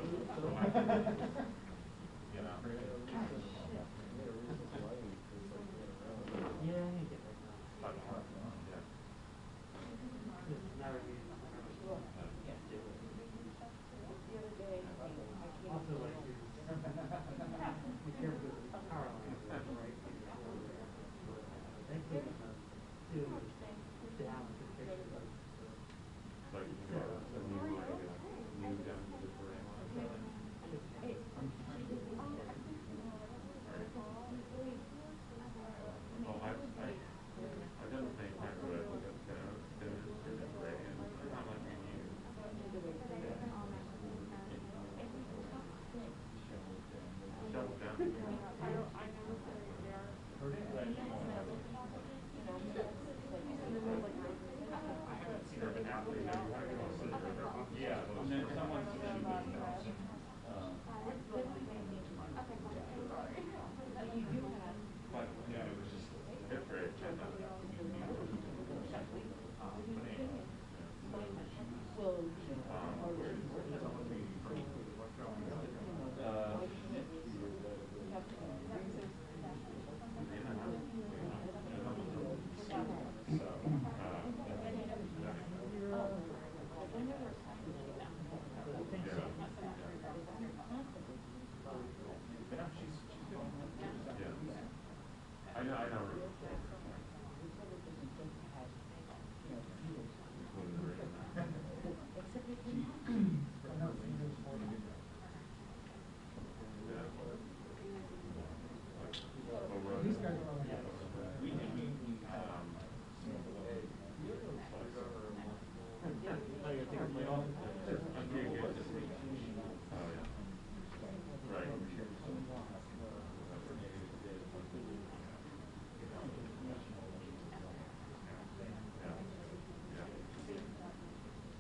You know.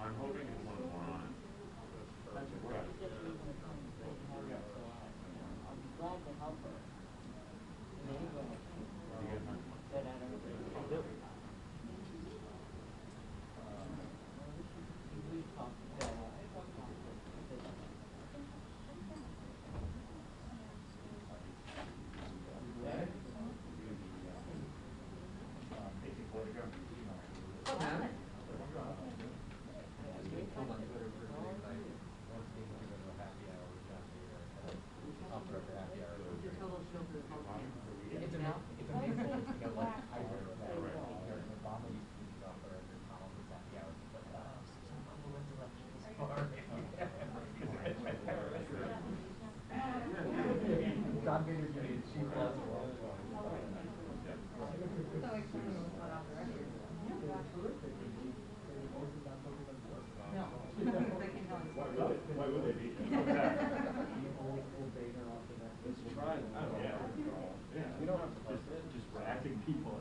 I'm hoping it's one more on. Why would they be? Let's try. Yeah. We don't have to just acting people.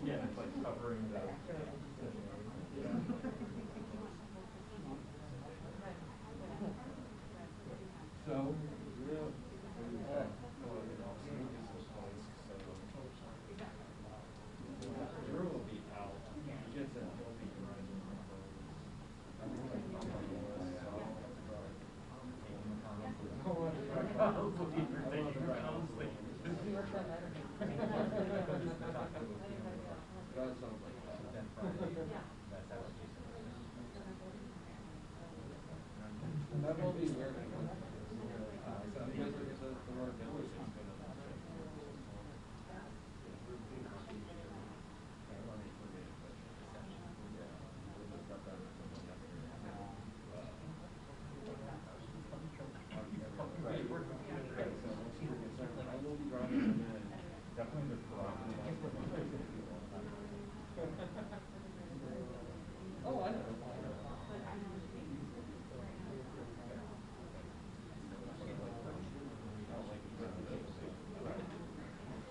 Yeah, it's like covering the. So. Drew will be out. He gets it.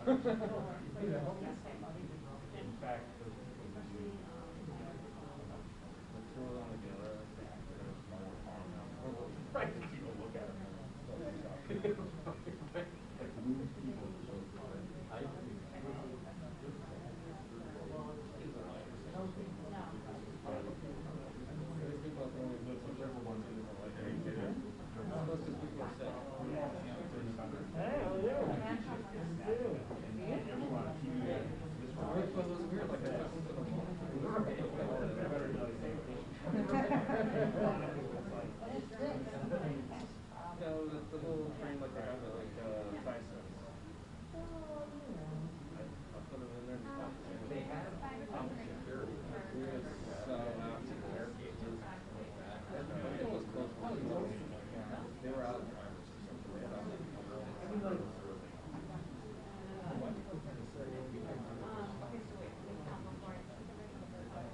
In fact, right, people look at him. Like moves people to show no, the little frame like they have it like science cents. I'll put them in there. They have security. So air cases. Everything was close. They were out drivers or something.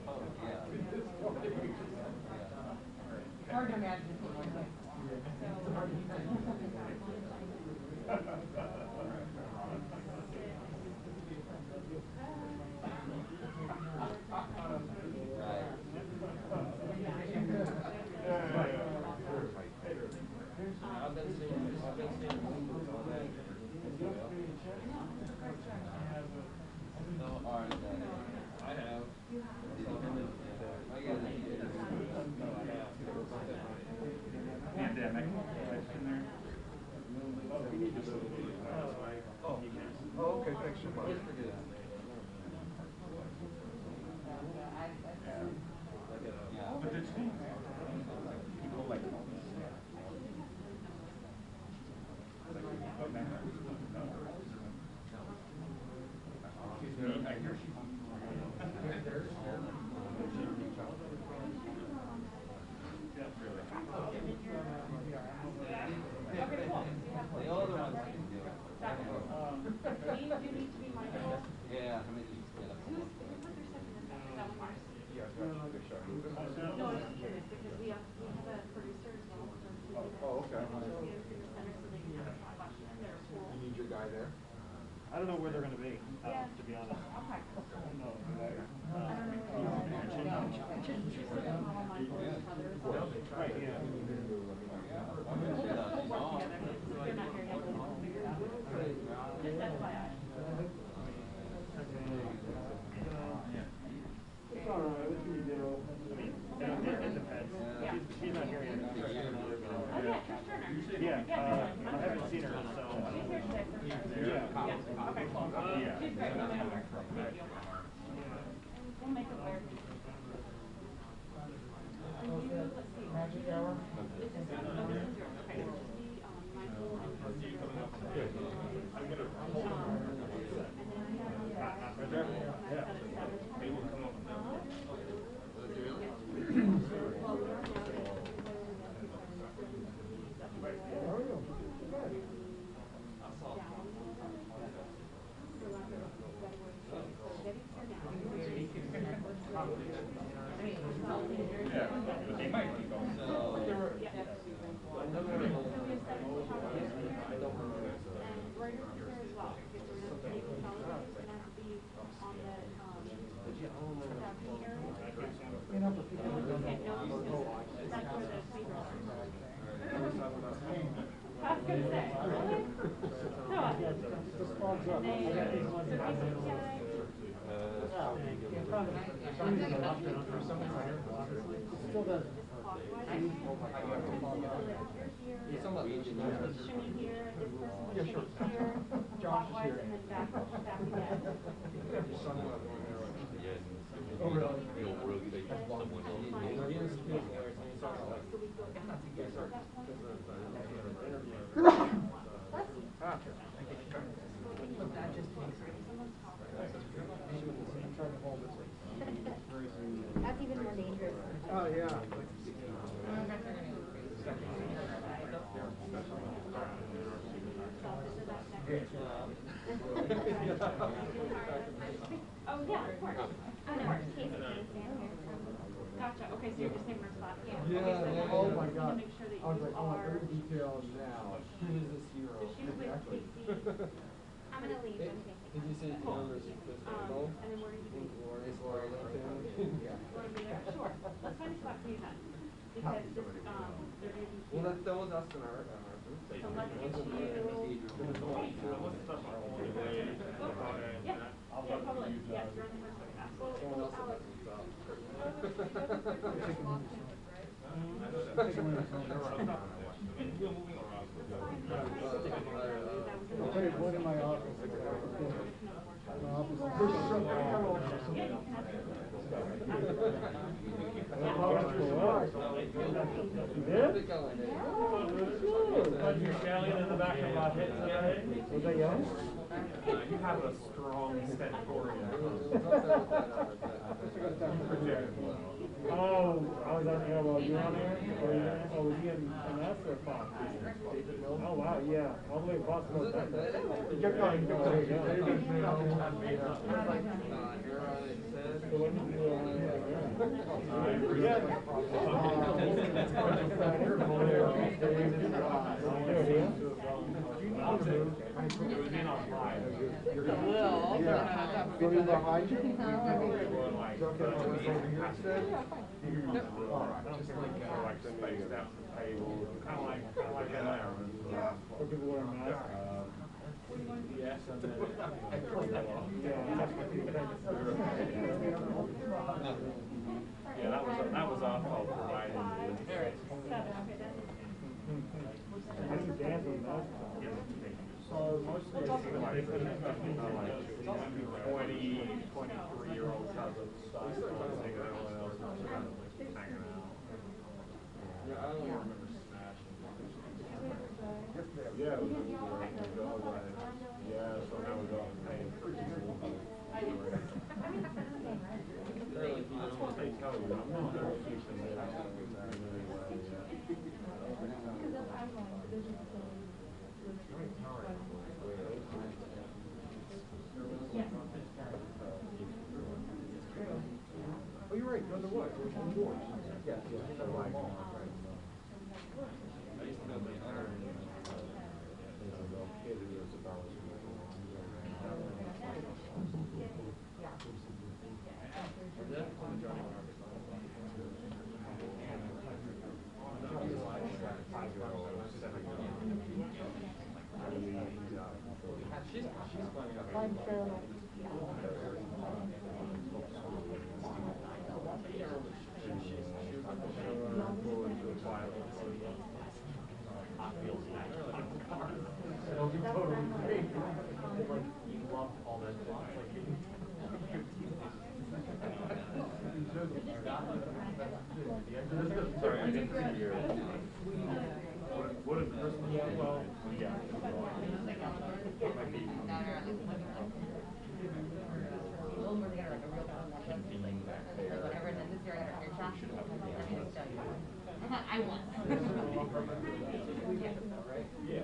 Oh yeah. Hard to imagine. I've been seeing movies on that. No, alright. I have. Pandemic. Oh, okay, thanks so much. But the thing, people like excuse me, I hear she's Okay, cool. the older ones can do it. You need to be mindful. Yeah, let me just get up. Who put their stuff in the back? Is that one Mars? Yeah, I've got you. Good shot. No, I was just curious because we have a producer as well. Oh, okay. You need your guy there? I don't know where they're going to be, to be honest. Okay. I don't know. Right, yeah. Just FYI. It's all right. What can you do? I mean, it depends. Yeah. She's not here yet. Oh yeah, Trish Turner. Yeah, I haven't seen her, so. She's here today. Yeah. Yeah. Okay, cool. Yeah. She's great. Thank you. We'll make it work. Let's see. Magic hour? This is okay, so just be mindful and considerate. I'm gonna. And then I have They will come up yeah, but they might be going. I was gonna say, really? No. Just fogs up. Still does. Shimmy here, this person Yeah, shimmy sure. here, Josh is clockwise, here. and then back again. Oh, really? You'll rotate someone That's even more dangerous. Oh, yeah. Oh, yeah, of course. Oh, no, Casey can't stand here, so. Gotcha, okay, so you're just saying we're spot, yeah. Yeah, Okay, so yeah, now oh you my need to God. make sure that I was you like, oh, are. every detail now. Who is this hero? So she's with Exactly. Casey. I'm gonna leave when Casey Did you say the numbers fifth angle? And then where do you think? Glorious Arlington. You wanna be there? Sure. Let's find a spot for you then. Because this, they're gonna be Well, here. that was us in our booth. So let's get you. Yeah, yeah, probably. Yes, you're on the first one. Someone else will Alex. mess us up. One in my office. My office You're shelling in the back of my head today. Was that young? You have a strong stentorian. Oh, I was on there while you were on there? Oh, was he in us or Fox? Oh, wow, yeah. All the way across the board. You're going, you're going. Yeah, that was awful providing. Mostly 23-year-olds have a style. Everyone else is hanging out. Yeah, I don't remember smashing. Yeah, it was yeah, so now we're going paying for that's what they tell you. I'm not very teaching that I have to that Oh, you're right. Go to what? Which one's yours? Yes. I used to build my iron. She's finding out. Sorry, I didn't see your. What is Christmas? Well, yeah. I won. Yeah.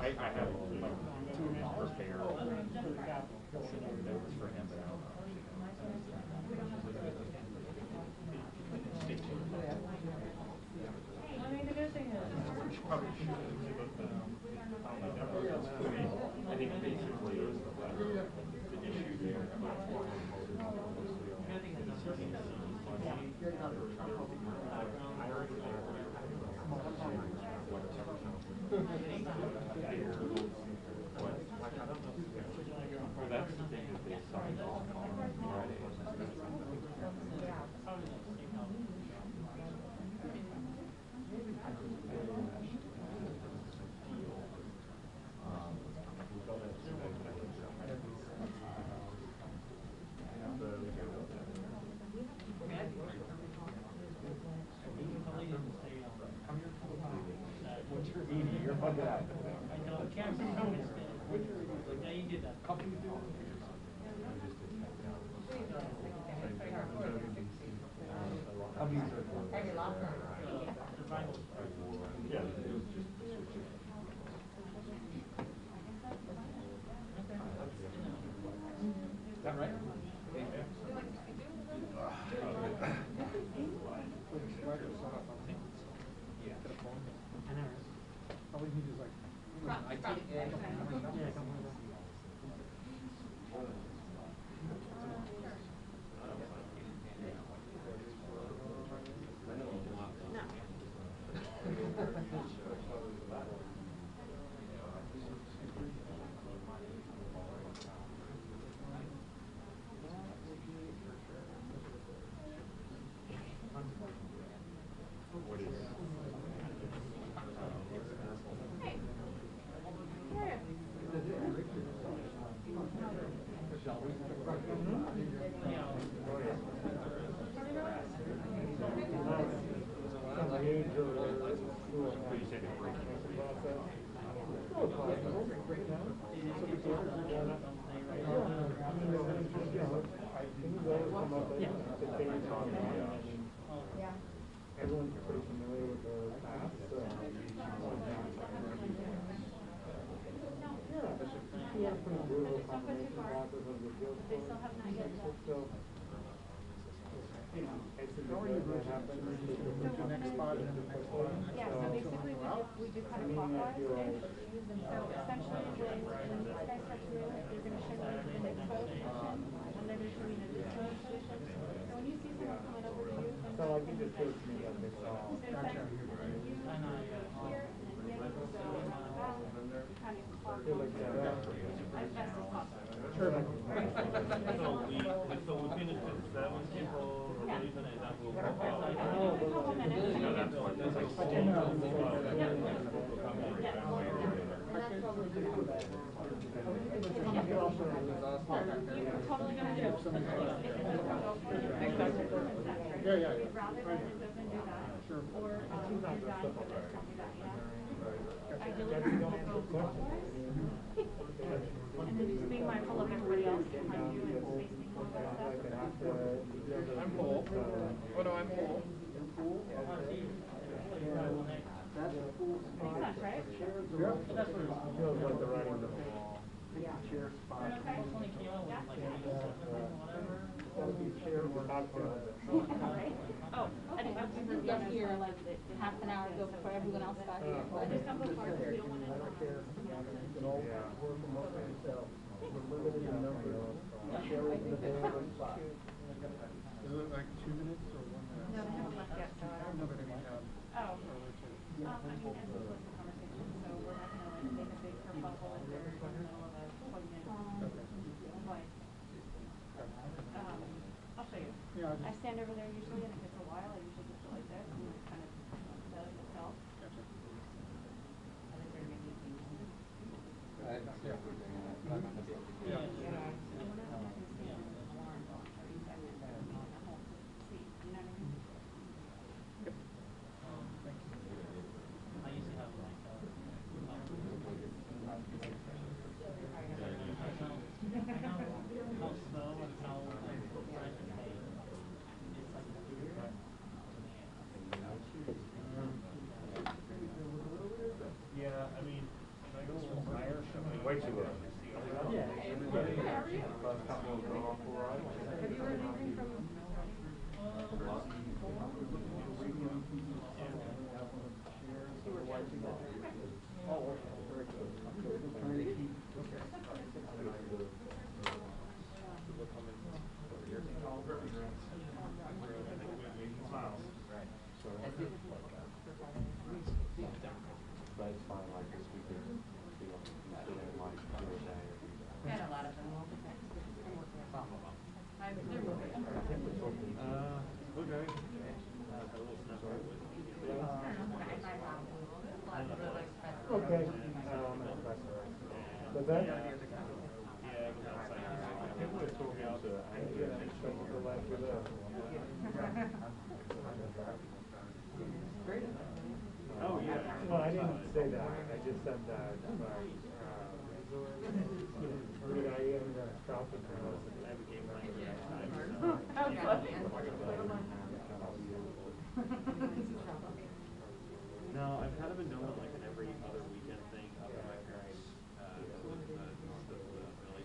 I have first pair notes for him, but I don't know. Probably should, but I think basically can't remember. Yeah, you did that. Every law firm. Yeah, it was just the switching. Is that right? All we need is like. I take it. What is? Everyone's pretty familiar with the path, so. Yeah, it's pretty brutal combination process of the guild. They still have not yet done. So, you know, it's a good that happens. The next spot and the next spot. Yeah, so basically we do kind of clockwise. So essentially when these guys start to move, they're going to show you the next position, and then they're showing you the next position. So when you see someone coming over to you, So like you just give me like this all. so it's like you go here, and then the other goes out, you kind of clock Feel like that. as best as possible. Sure. So we finished with 7 people, or even an example. Totally gonna do something. Yeah, yeah. Rather than it doesn't do that. Sure. Or you're dying for this, tell me that, yeah. Ideally, That's you the don't only go question. clockwise. And then just being mindful of everybody else behind you and spacing and all that stuff. I'm full. Oh, no, I'm full. You're full? That's a cool spot. Makes sense, right? Yeah. Feels like the writing on the wall. Chair spot. Okay. That'll be chair or cocktail. Right? Oh, I think that's We got here like half an hour ago before everyone else got here. But just don't go far because we don't want to. You can all work amongst yourselves. We're limited in number. Sharing the available spot. Is it like 2 minutes or 1 minute? No, they haven't left yet, so I don't No, know. but I mean, Oh. I mean, as we close the conversation, so we're not gonna like make a big kerfuffle if they're in the middle of a appointment. Like, I'll show you. Yeah, I'll I just- stand over there usually, and if it's a while, I usually just go like this and like kind of set it myself. Gotcha. I usually have like how slow and how fresh and pain. It's like yeah, I mean, when I go to fire, Way too early. yeah. Have you heard anything from? But it's fine, like this weekend, you know, feeling like doing that every day. got a lot of them. Okay. Okay. But that. Oh, yeah. Well, I didn't say that. I just said that, but, did I end up stopping now? I have a game plan for next time. No, I've kind of been doing like an every other weekend thing up at my parents', north of Philly.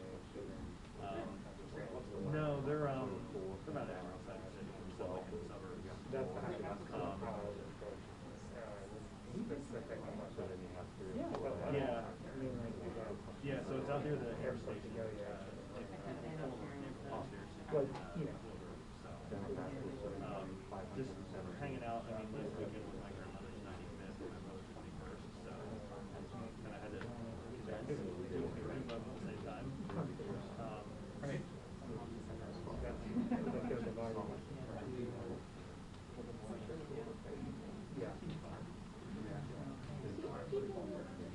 No, they're about an hour outside the city, still like in the suburbs. That's yeah. Yeah, so it's out near the air station. But, you know, just hanging out. I mean, this weekend was my grandmother's 95th and my brother's 21st, so kind of had to do both at the same time. Right. Yeah.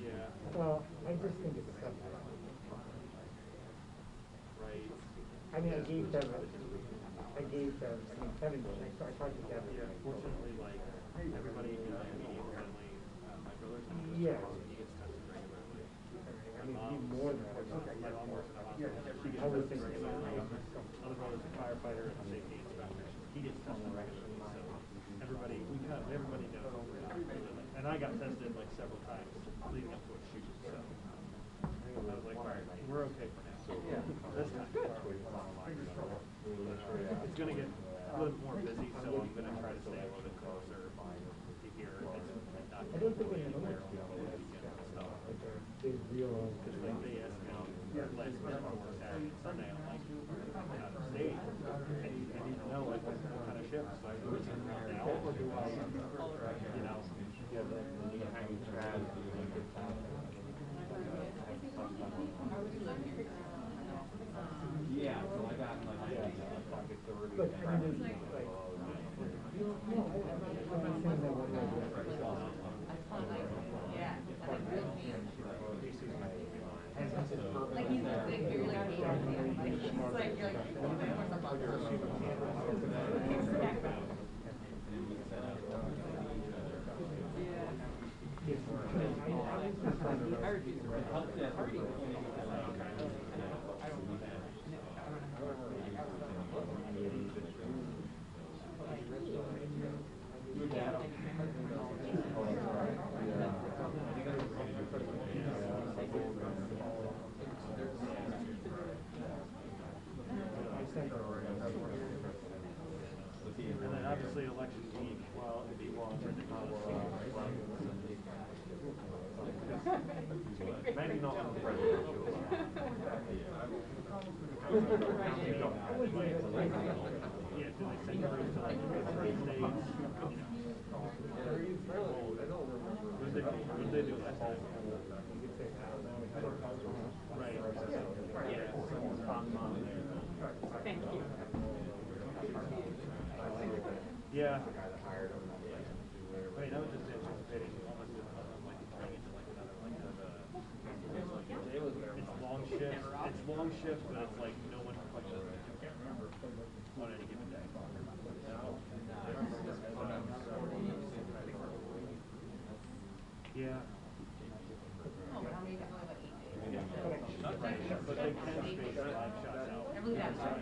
Yeah. Well, I just think it's separate. Right. I mean, I mean, Kevin, I tried to get. Yeah, fortunately, like, everybody in my immediate family, my brother's he gets tested regularly. I mean, even more than that. My mom works in a hospital. She gets tested regularly. Other brother's a firefighter and a safety inspector. He gets tested regularly. So everybody knows. And I got tested like several times leading up to a shoot. So I was like, all right, we're okay for now. Yeah, this time. Good. It's gonna get a little bit more busy, so I'm gonna try to stay a little bit closer to here and not go anywhere on the weekend and stuff. Because like they asked me last minute for Saturday and Sunday, I'm like, I'm out of state. I need to know like what kind of shifts. So I do it now or do I, you know, hanging trad. Yeah, so I got like, But I mean, like, like he's a big, you're like, he's like, you're and then obviously election week, well, it'd be long, ridiculous. Maybe not on the presidential. Yeah, do they send her to like three states? What did they do last time? Right. Thank you. Yeah. I mean, I was just anticipating almost like turning into like another it's long shifts. It's long shifts, but it's like no one quite knows what to do on any given day. Yeah. oh, how many people like 8 days? But they can space 5 shots out. I believe that's right.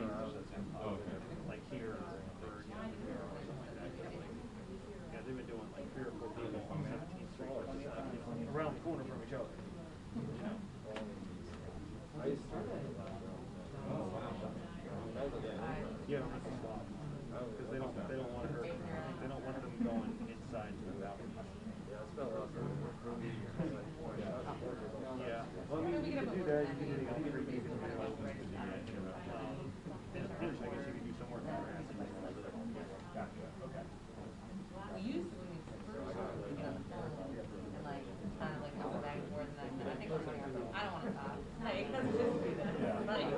Like here, or you know, or something like that. Like, yeah, they've been doing like 3 or 4 people on 17th Street, around the corner from each other. You know. Yeah, that's a swap. Because they don't want her. They don't want them going inside to the balcony. Yeah. Well, I mean, you could do that. You could do the concrete. You could do and finish, I guess you could do some work on grass. Gotcha. Okay. We used to, when we first started, we got the phone and like, kind of like go back and forth and I think we're running ourselves. I don't want to talk. Like, let's just do this. Like,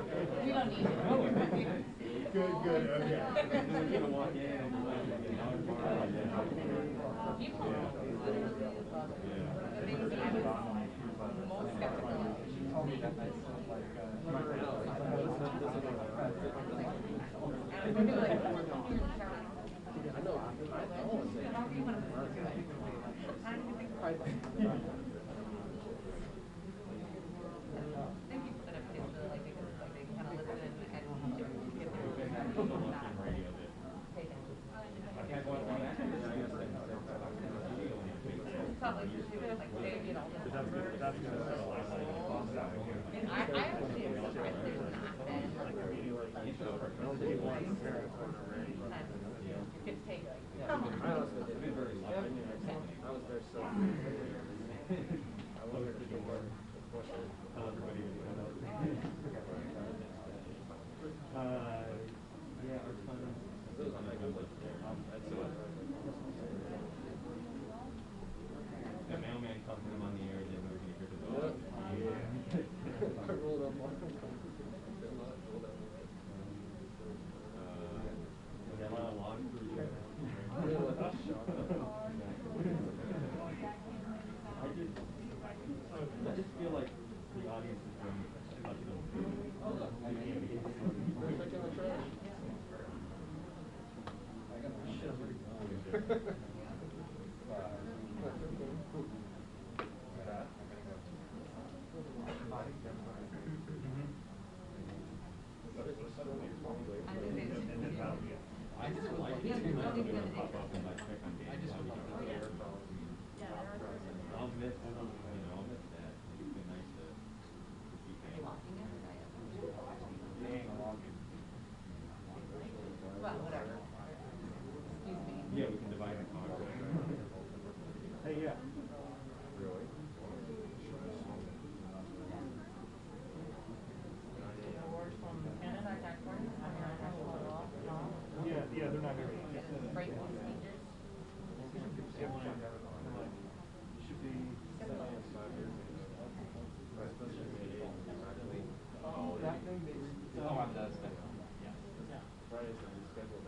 we don't need to. Good, okay. you're gonna walk in and People literally love it. The thing is, I was most skeptical of. I know. parents want to rent. Your kids take like, Yeah, come on. I also did very I was there so I wanted to be more. Tell everybody to do yeah, our son. The mailman talking to him on the air, then we're gonna hear the dog. Yeah. I rolled up on him. Was that on a log through there? I just feel like the audience is very lucky to Oh, look, I can't be. Where's that camera trash? I got my shit already. I just would like to. I just would love to hear from. I'll miss, I'll miss that. It's been nice to keep hanging. Well, whatever. Excuse me. Yeah, we can divide the car. Hey, yeah. Really? Awards from Canada, California, Yeah, they're not here. break procedures. Should be. Oh, that thing they. Oh, I'm done. Friday's on the schedule.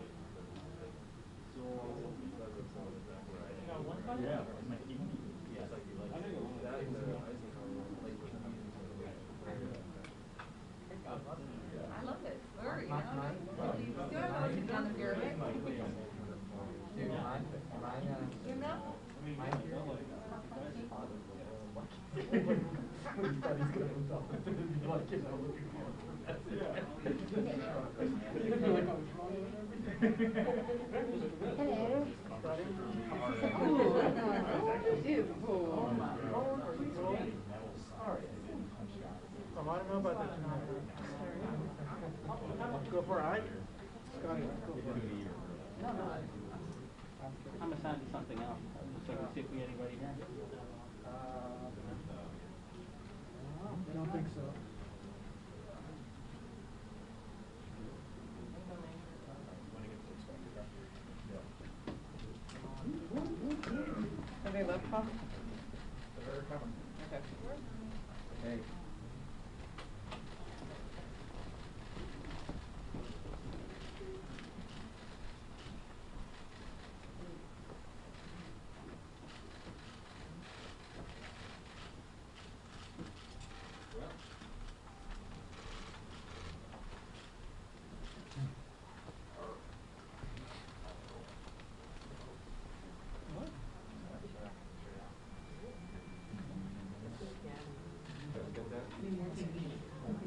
Yeah. I love it. Where, you know, still have down the pyramid. Dude, mine, You know? I want to know about that tonight. Go for it. Scotty, let's go for it. I'm assigned to something else, just so we can see if we get anybody here. I don't think so. Have they left, Paul? They're coming. Okay. Hey.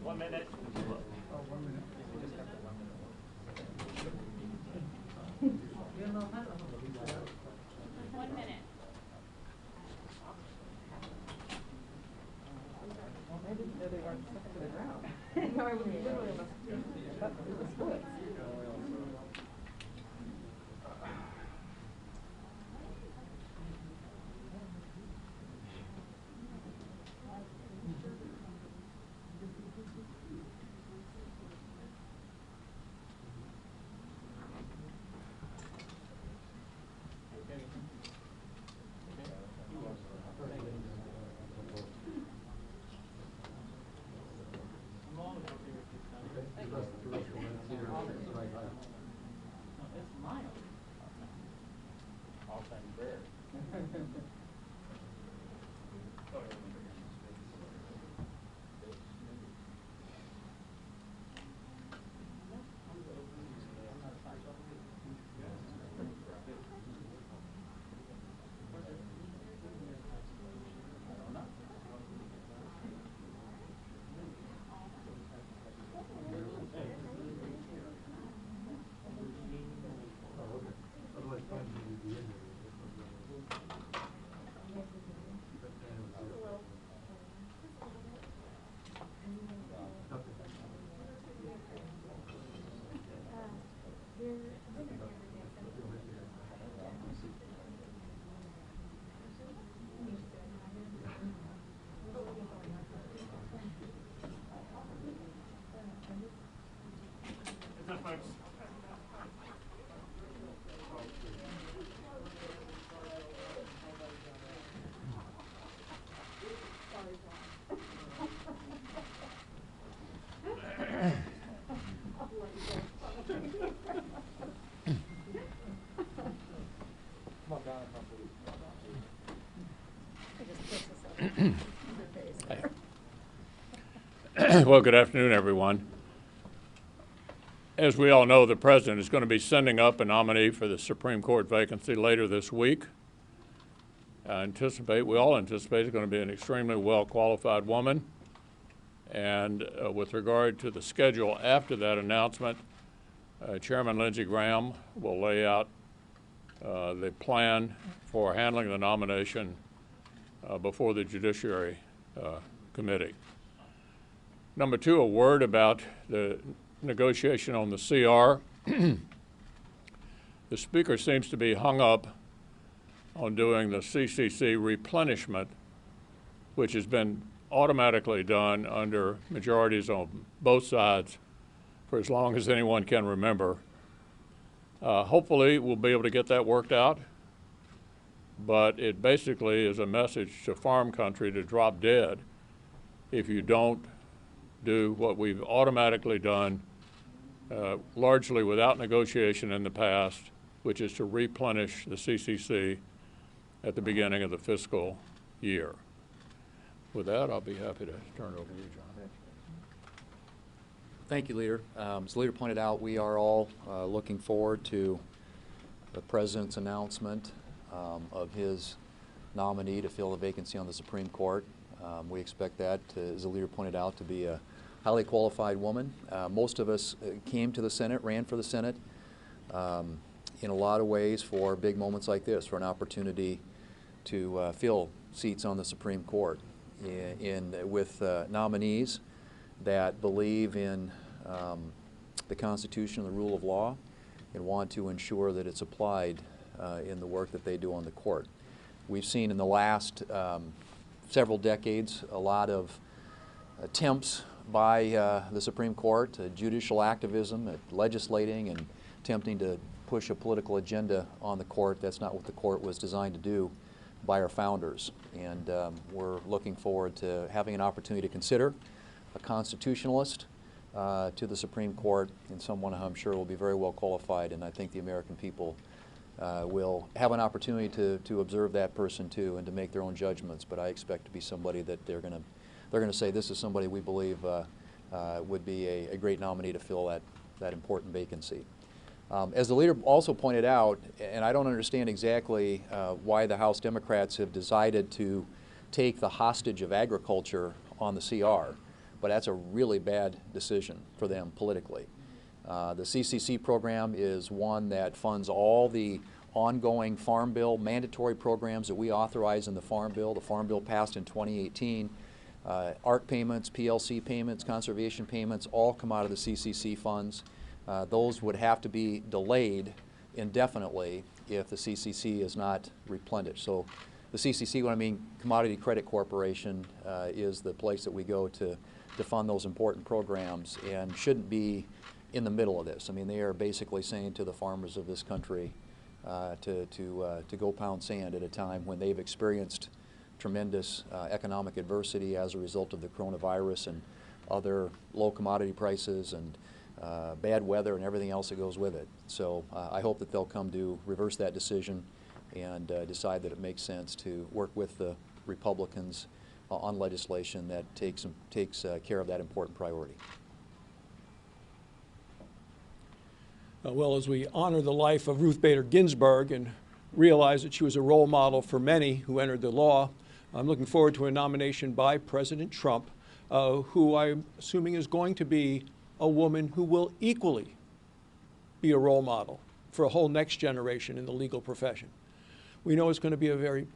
One minute. Oh, 1 minute. One minute. Well, maybe they weren't stuck to the ground. No, I was literally almost cut through the splits. It's mild. All time rare. Otherwise, fine, you'd be in there. Well, good afternoon, everyone. As we all know, the President is going to be sending up a nominee for the Supreme Court vacancy later this week. We all anticipate it's going to be an extremely well-qualified woman. And with regard to the schedule after that announcement, Chairman Lindsey Graham will lay out the plan for handling the nomination before the Judiciary Committee. Number two, a word about the negotiation on the CR. The Speaker seems to be hung up on doing the CCC replenishment, which has been automatically done under majorities on both sides for as long as anyone can remember. Hopefully we'll be able to get that worked out, but it basically is a message to farm country to drop dead if you don't do what we've automatically done, largely without negotiation in the past, which is to replenish the CCC at the beginning of the fiscal year. With that, I'll be happy to turn it over to you, John. Thank you, Leader. As the Leader pointed out, we are all looking forward to the President's announcement of his nominee to fill the vacancy on the Supreme Court. We expect that, as the Leader pointed out, to be a highly qualified woman. Most of us came to the Senate, ran for the Senate, in a lot of ways for big moments like this, for an opportunity to fill seats on the Supreme Court with nominees that believe in the Constitution and the rule of law and want to ensure that it's applied in the work that they do on the court. We've seen in the last several decades a lot of attempts by the Supreme Court, judicial activism, at legislating and attempting to push a political agenda on the court. That's not what the court was designed to do by our founders. And we're looking forward to having an opportunity to consider a constitutionalist to the Supreme Court, and someone I'm sure will be very well qualified, and I think the American people will have an opportunity to observe that person too and to make their own judgments. But I expect to be somebody that they're going to say, this is somebody we believe would be a great nominee to fill that important vacancy. As the Leader also pointed out, and I don't understand exactly why the House Democrats have decided to take the hostage of agriculture on the CR, but that's a really bad decision for them politically. The CCC program is one that funds all the ongoing Farm Bill mandatory programs that we authorize in the Farm Bill. The Farm Bill passed in 2018. ARC payments, PLC payments, conservation payments all come out of the CCC funds. Those would have to be delayed indefinitely if the CCC is not replenished. So the CCC, what I mean, Commodity Credit Corporation, is the place that we go to fund those important programs and shouldn't be in the middle of this. I mean, they are basically saying to the farmers of this country to go pound sand at a time when they've experienced tremendous economic adversity as a result of the coronavirus and other low commodity prices and bad weather and everything else that goes with it. So I hope that they'll come to reverse that decision and decide that it makes sense to work with the Republicans on legislation that takes care of that important priority. Well, as we honor the life of Ruth Bader Ginsburg and realize that she was a role model for many who entered the law, I'm looking forward to a nomination by President Trump, who I'm assuming is going to be a woman who will equally be a role model for a whole next generation in the legal profession. We know it's going to be a very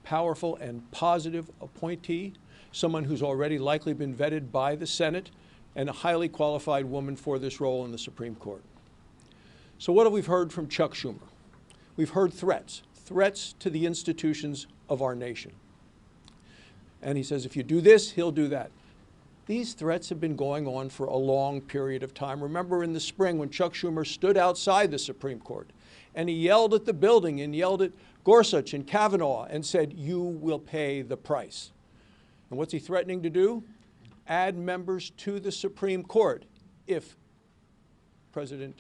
powerful and positive appointee, someone who's already likely been vetted by the Senate, and a highly qualified woman for this role in the Supreme Court. So what have we heard from Chuck Schumer? We've heard threats to the institutions of our nation. And he says, if you do this, he'll do that. These threats have been going on for a long period of time. Remember in the spring when Chuck Schumer stood outside the Supreme Court and he yelled at the building and yelled at Gorsuch and Kavanaugh and said, you will pay the price. And what's he threatening to do? Add members to the Supreme Court if President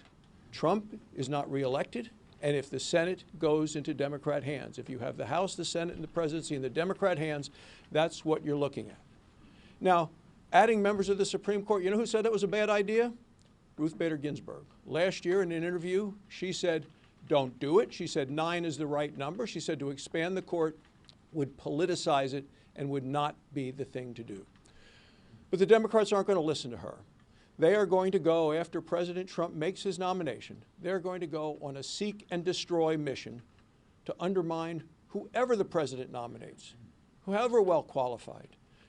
Trump is not reelected and if the Senate goes into Democrat hands. If you have the House, the Senate, and the presidency in the Democrat hands, that's what you're looking at. Now, Adding members of the Supreme Court, you know who said that was a bad idea? Ruth Bader Ginsburg. Last year in an interview, she said, don't do it. She said 9 is the right number. She said to expand the court would politicize it and would not be the thing to do. But the Democrats aren't going to listen to her. They are going to go, after President Trump makes his nomination, they're going to go on a seek and destroy mission to undermine whoever the president nominates, whoever well qualified,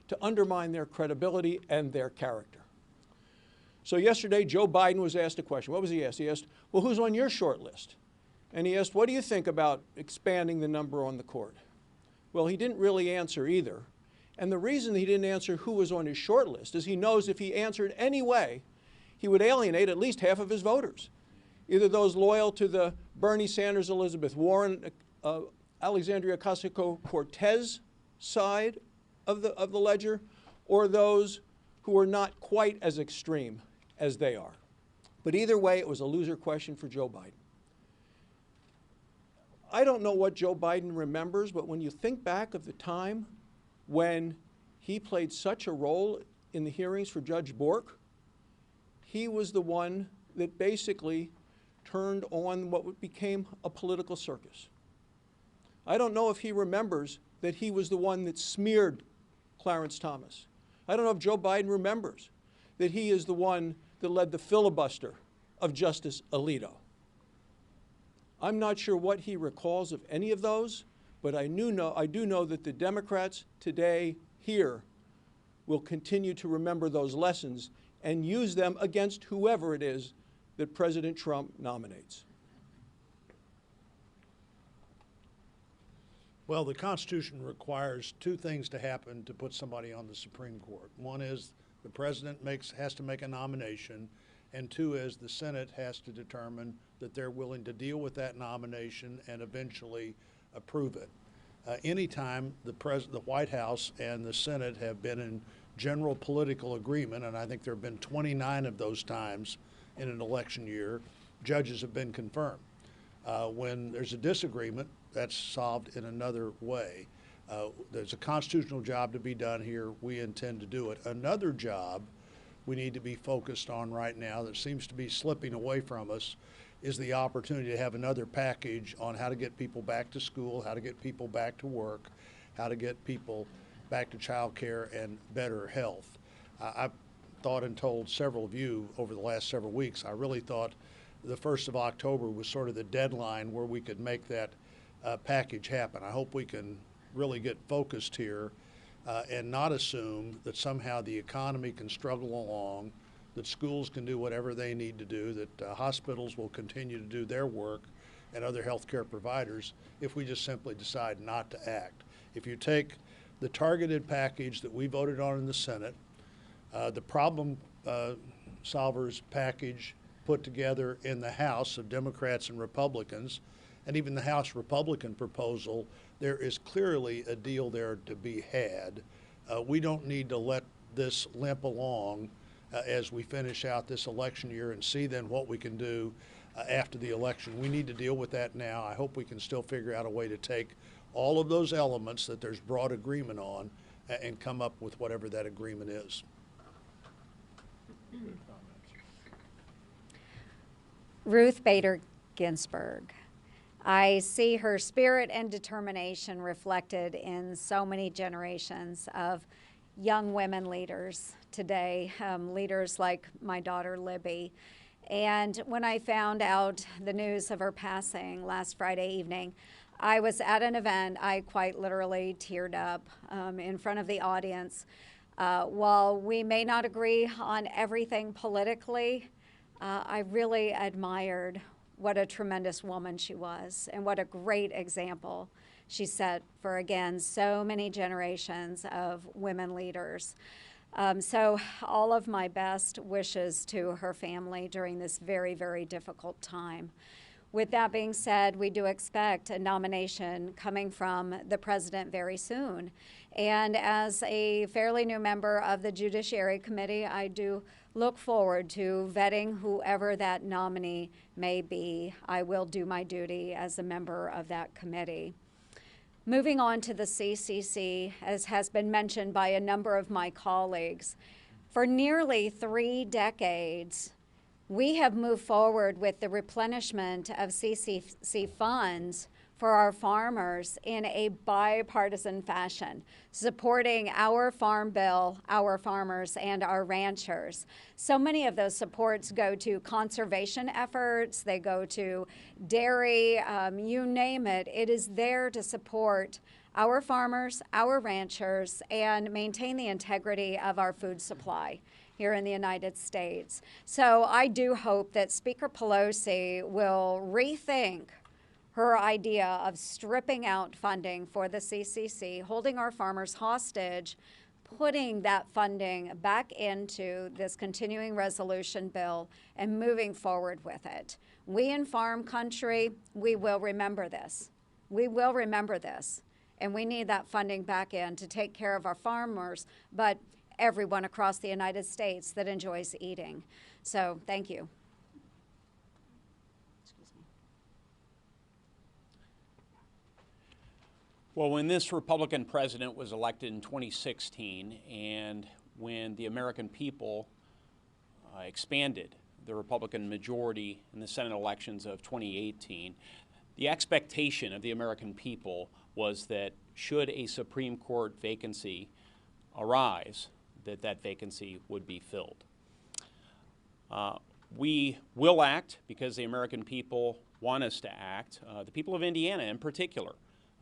to undermine their credibility and their character. So yesterday, Joe Biden was asked a question. What was he asked? He asked, well, who's on your short list? And he asked, what do you think about expanding the number on the court? Well, he didn't really answer either. And the reason he didn't answer who was on his short list is he knows if he answered any way, he would alienate at least half of his voters. Either those loyal to the Bernie Sanders, Elizabeth Warren, Alexandria Ocasio-Cortez side of the ledger, or those who are not quite as extreme as they are. But either way, it was a loser question for Joe Biden. I don't know what Joe Biden remembers, but when you think back of the time when he played such a role in the hearings for Judge Bork, he was the one that basically turned on what became a political circus. I don't know if he remembers that he was the one that smeared Clarence Thomas. I don't know if Joe Biden remembers that he is the one that led the filibuster of Justice Alito. I'm not sure what he recalls of any of those, but I do know that the Democrats today here will continue to remember those lessons and use them against whoever it is that President Trump nominates. Well, the Constitution requires 2 things to happen to put somebody on the Supreme Court. One is the president has to make a nomination, and 2 is the Senate has to determine that they're willing to deal with that nomination and eventually approve it. Anytime the White House and the Senate have been in general political agreement, and I think there have been 29 of those times in an election year, judges have been confirmed. When there's a disagreement, that's solved in another way. There's a constitutional job to be done here. We intend to do it. Another job we need to be focused on right now that seems to be slipping away from us is the opportunity to have another package on how to get people back to school, how to get people back to work, how to get people back to child care and better health. I've thought and told several of you over the last several weeks, I really thought the 1st of October was sort of the deadline where we could make that package happen. I hope we can really get focused here and not assume that somehow the economy can struggle along, that schools can do whatever they need to do, that hospitals will continue to do their work, and other healthcare providers if we just simply decide not to act. If you take the targeted package that we voted on in the Senate, the problem solvers package put together in the House of Democrats and Republicans, and even the House Republican proposal, there is clearly a deal there to be had. We don't need to let this limp along as we finish out this election year and see then what we can do after the election. We need to deal with that now. I hope we can still figure out a way to take all of those elements that there's broad agreement on and come up with whatever that agreement is. Ruth Bader Ginsburg. I see her spirit and determination reflected in so many generations of young women leaders today, leaders like my daughter Libby. And when I found out the news of her passing last Friday evening, I was at an event. I quite literally teared up in front of the audience. While we may not agree on everything politically, I really admired what a tremendous woman she was and what a great example she set for, again, so many generations of women leaders. So all of my best wishes to her family during this very, very difficult time. With that being said, we do expect a nomination coming from the president very soon. And as a fairly new member of the Judiciary Committee, I do look forward to vetting whoever that nominee may be. I will do my duty as a member of that committee. Moving on to the CCC, as has been mentioned by a number of my colleagues, For nearly 3 decades, we have moved forward with the replenishment of CCC funds for our farmers in a bipartisan fashion, supporting our farm bill, our farmers, and our ranchers. So many of those supports go to conservation efforts, they go to dairy, you name it. It is there to support our farmers, our ranchers, and maintain the integrity of our food supply here in the United States. So I do hope that Speaker Pelosi will rethink her idea of stripping out funding for the CCC, holding our farmers hostage, putting that funding back into this continuing resolution bill and moving forward with it. We in farm country, we will remember this. We will remember this. And we need that funding back in to take care of our farmers, but everyone across the United States that enjoys eating. So thank you. Well, when this Republican president was elected in 2016 and when the American people expanded the Republican majority in the Senate elections of 2018, the expectation of the American people was that should a Supreme Court vacancy arise, that vacancy would be filled. We will act because the American people want us to act. The people of Indiana in particular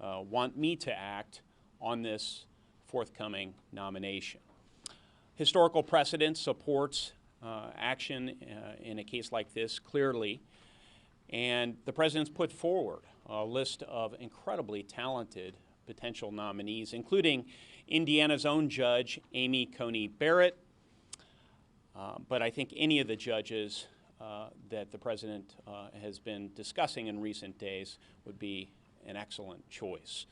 want me to act on this forthcoming nomination. Historical precedent supports action in a case like this clearly, and the president's put forward a list of incredibly talented potential nominees, including Indiana's own judge, Amy Coney Barrett. But I think any of the judges that the president has been discussing in recent days would be an excellent choice.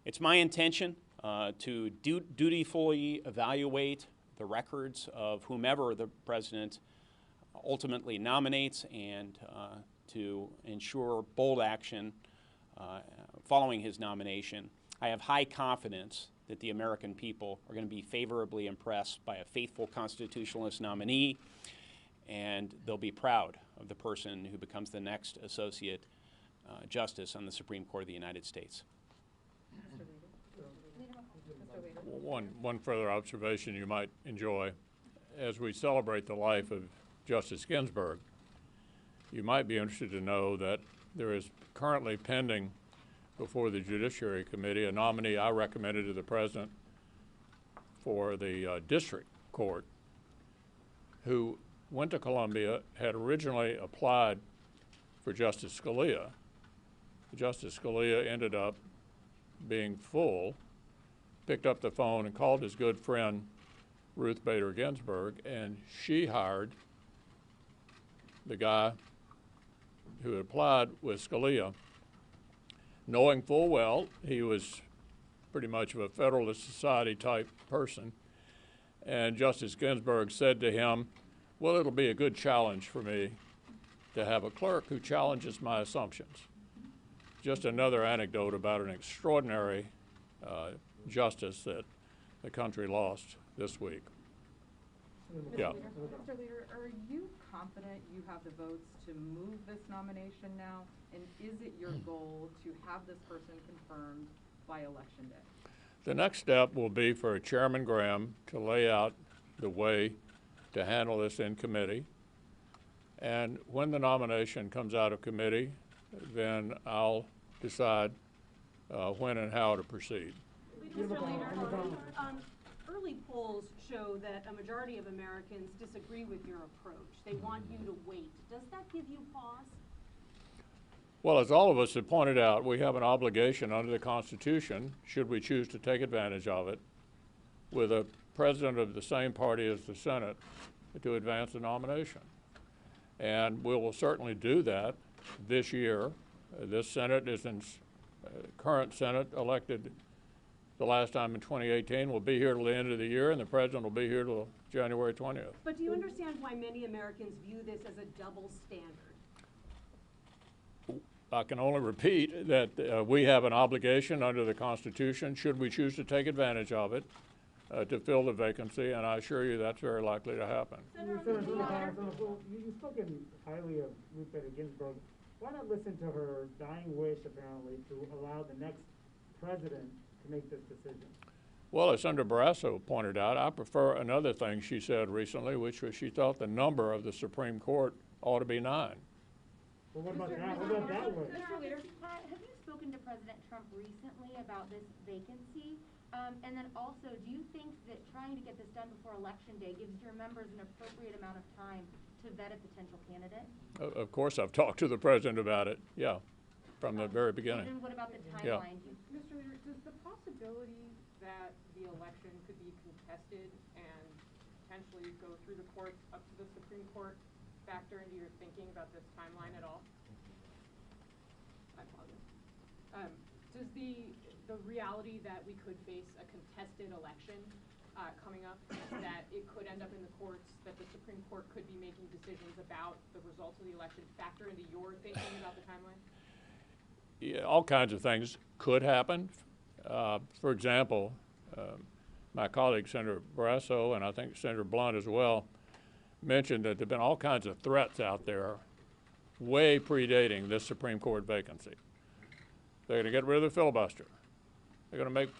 It's my intention to dutifully evaluate the records of whomever the president ultimately nominates and to ensure bold action following his nomination. I have high confidence that the American people are going to be favorably impressed by a faithful constitutionalist nominee, and they'll be proud of the person who becomes the next associate justice on the Supreme Court of the United States. One further observation you might enjoy. As we celebrate the life of Justice Ginsburg, you might be interested to know that there is currently pending before the Judiciary Committee a nominee I recommended to the President for the District Court, who went to Columbia, had originally applied for Justice Scalia. Justice Scalia ended up being full, picked up the phone and called his good friend Ruth Bader Ginsburg, and she hired the guy who had applied with Scalia, knowing full well he was pretty much of a Federalist Society type person. And Justice Ginsburg said to him, well, it'll be a good challenge for me to have a clerk who challenges my assumptions. Just another anecdote about an extraordinary justice that the country lost this week. Yeah. Mr. Leader, are you confident you have the votes to move this nomination now? And is it your goal to have this person confirmed by Election Day? The next step will be for Chairman Graham to lay out the way to handle this in committee. And when the nomination comes out of committee, then I'll decide when and how to proceed. Mr. Leader, early polls show that a majority of Americans disagree with your approach. They want you to wait. Does that give you pause? Well, as all of us have pointed out, we have an obligation under the Constitution, should we choose to take advantage of it, with a president of the same party as the Senate, to advance the nomination. And we will certainly do that this year. This Senate is in, current Senate elected the last time in 2018 will be here till the end of the year, and the president will be here till January 20th. But do you understand why many Americans view this as a double standard? I can only repeat that we have an obligation under the Constitution, should we choose to take advantage of it, to fill the vacancy, and I assure you that's very likely to happen. Senator, you've spoken highly of Ruth Bader Ginsburg. Why not listen to her dying wish, apparently, to allow the next president to make this decision? Well, as Senator Barrasso pointed out, I prefer another thing she said recently, which was she thought the number of the Supreme Court ought to be 9. Well, what about that? What about that one? Mr. Leader, have you spoken to President Trump recently about this vacancy? And then also, do you think that trying to get this done before Election Day gives your members an appropriate amount of time to vet a potential candidate? Of course, I've talked to the president about it, yeah, from the very beginning. And what about the Yeah. timeline? Mr. Leader, does the possibility that the election could be contested and potentially go through the courts up to the Supreme Court factor into your thinking about this timeline at all? I apologize. Does the reality that we could face a contested election coming up, that it could end up in the courts, that the Supreme Court could be making decisions about the results of the election factor into your thinking about the timeline? Yeah, all kinds of things could happen. For example, my colleague Senator Barrasso, and I think Senator Blunt as well, mentioned that there have been all kinds of threats out there way predating this Supreme Court vacancy. They're going to get rid of the filibuster. They're going to make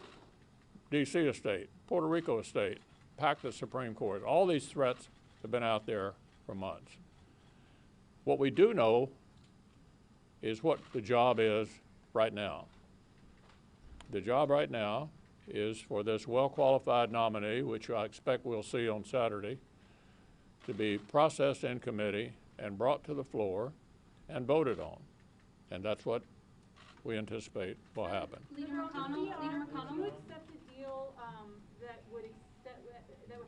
D.C. a state, Puerto Rico a state, pack the Supreme Court. All these threats have been out there for months. What we do know is what the job is right now. The job right now is for this well-qualified nominee, which I expect we'll see on Saturday, to be processed in committee and brought to the floor and voted on. And that's what we anticipate will happen. Leader McConnell, do you accept a deal that would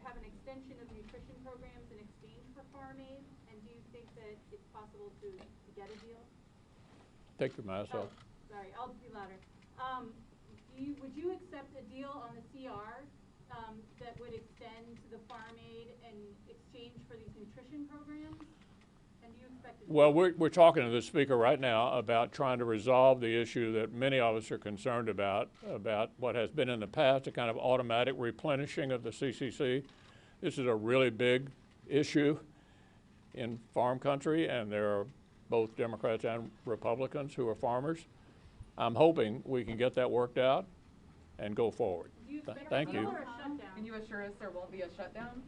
have an extension of nutrition programs in exchange for farm aid? And do you think that it's possible to get a deal? Take your mask off. Sorry, I'll be louder. Would you accept a deal on the CR that would extend to the farm aid in exchange for these nutrition programs? And do you expect a deal? Well, we're talking to the Speaker right now about trying to resolve the issue that many of us are concerned about what has been in the past, a kind of automatic replenishing of the CCC. This is a really big issue in farm country, and there are both Democrats and Republicans who are farmers. I'm hoping we can get that worked out and go forward. Thank you. Can you assure us there won't be a shutdown?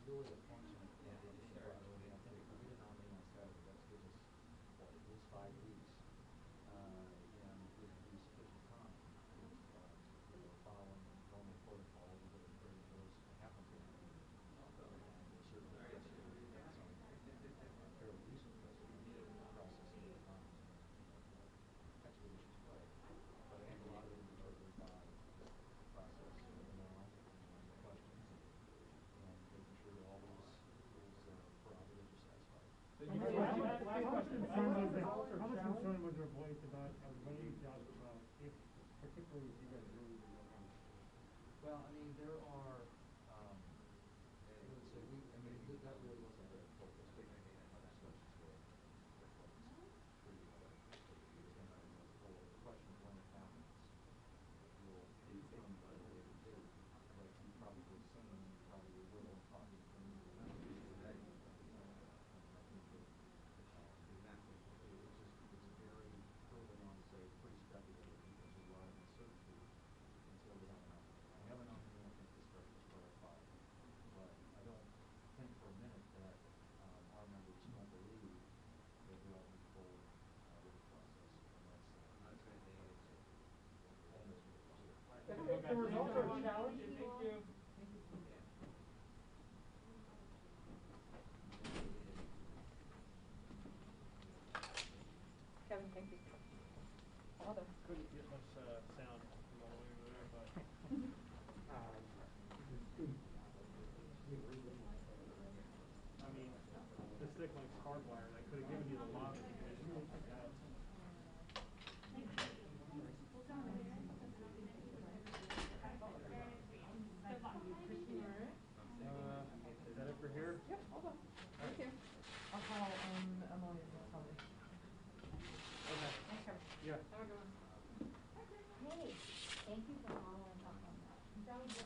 really a function of the additional priority. I think if we did nominate on Saturday, that gives us, what, at least 5 weeks. And it would be sufficient time if, following normal protocol, we would have carried those happens in. And certainly that's some fairly recent precedent processing the times in expeditious way. But I think a lot of it will be triggered by the process now and the questions and making sure that all those prerogatives are satisfied. How much concern was there voiced about a wage of, if, particularly if you guys really in November? Well, I mean, there are, I would say that really wasn't the focus of our discussions with pretty the question of when it happens will be determined at a later date. But you probably seen, you probably will talk to the members today. I think that it's very early on to say, it's pretty speculative because there's a lot of uncertainty until we have enough. We have enough, and I think this starts to clarify. But I don't think for a minute that our members don't believe that we ought to move forward with the process, and that's going to be almost The results are challenging. Thank you. Kevin, thank you. Couldn't get much sound from all the way over there, but. I mean, this thick like hard wire, I could have given you the lobby. Is that it for here? Yep, hold on. Thank you. I'll call, Emily and tell me. Okay. Thanks, Kevin. Yeah. Have a good one. Hey, thank you for following up on that. That was your